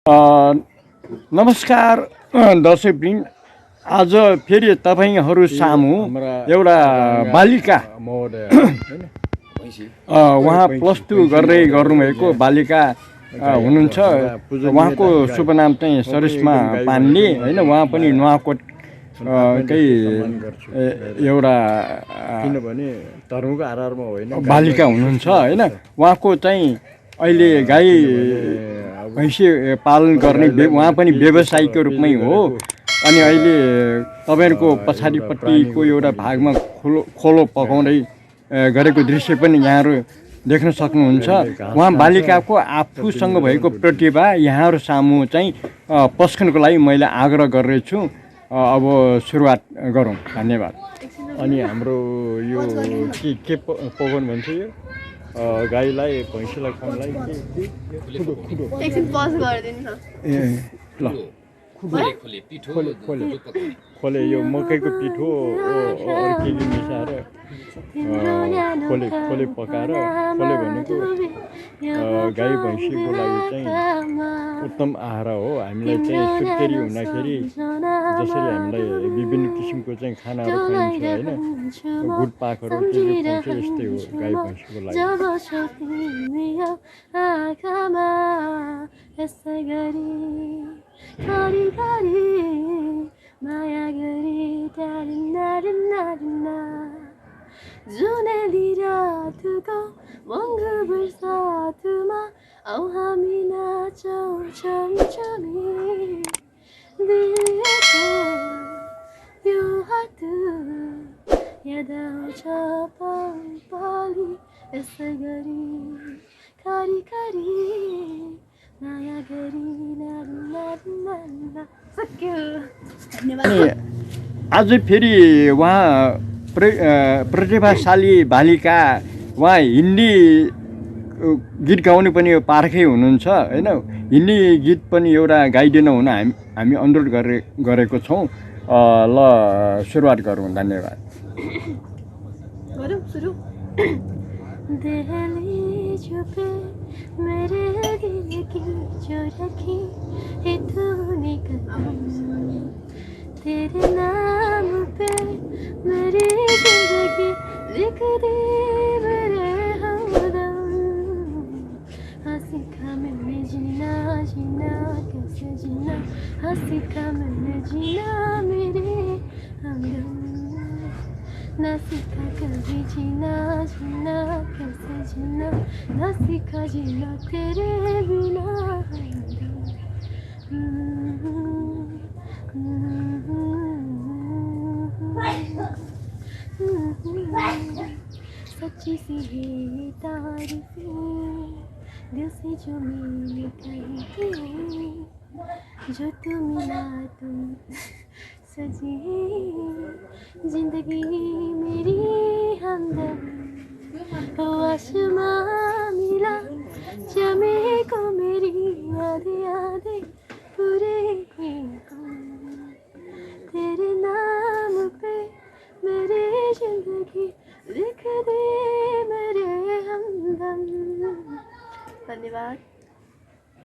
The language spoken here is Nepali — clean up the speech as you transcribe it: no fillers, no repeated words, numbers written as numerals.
नमस्कार दर्शकवृन्द। आज फेरि तपाईहरू सामु एउटा बालिका उहाँ +2 गर्नुभएको बालिका हुनुहुन्छ। उहाँको शुभ नाम चाहिँ सरिस्मा पाण्डे होइन। उहाँ पनि नुवाकोट एउटा बालिका हुनुहुन्छ होइन। उहाँको चाहिँ अहिले गाई भैँसी पालन गर्ने उहाँ पनि व्यवसायीको रूपमै हो। अनि अहिले तपाईहरुको पछाडिपट्टिको एउटा भागमा खोलो पकाउँदै गरेको दृश्य पनि यहाँहरू देख्न सक्नुहुन्छ। उहाँ बालिकाको आफूसँग भएको प्रतिभा यहाँहरू सामु चाहिँ पस्कनको लागि मैले आग्रह गरेछु। अब सुरुवात गरौँ। धन्यवाद। अनि हाम्रो यो के पकाउनु भन्छ यो गाईलाई भैँसीलाई खुवाउनलाई एकछिन पज गरिदिनु न। ल खोले यो मकैको पिठो के मिसाएर खोले पकाएर खोले भनेको गाई भैँसीको लागि चाहिँ उत्तम आहार हो। हामीलाई चाहिँ सुत्केरी हुँदाखेरि जसरी हामीलाई विभिन्न किसिमको चाहिँ खानाहरू खाइन्छ होइन, गुडपाकहरू के खान्छ यस्तै हो गाई भैँसीको लागि। माया गरी जुनेली रातको महँगो बर्सातमा आऊ हामी नाचौँ छमछमी। दिएको यो हात याद आउँछ पाली यसै गरी खरी खरी माया गरी सक्यो। धन्यवाद। आज फेरि उहाँ प्रतिभाशाली बालिका उहाँ हिन्दी गीत गाउने पनि पारखै हुनुहुन्छ होइन। हिन्दी गीत पनि एउटा गाइदिनु हुन हामी अनुरोध गरेको छौँ। ल सुरुवात गरौँ। धन्यवाद। गरौँ सुरु। दिल्ली छुपे मेरे दिल की जो रखी है तूने कदम, तेरे नाम पे मेरी जिंदगी लिख दी मेरे हमदम। हाँ सीखा मैंने जीना कैसे जीना, हाँ सीखा मैंने जीना मेरे हमदम। ना सीखा कभी जीना कैसे जीना, ना सीखा जीना तेरे बिना हमदम। सच्ची सी है तारीफें दिल से जो मैंने कही थी, जो तुम मिला तुम सजी जिंदगी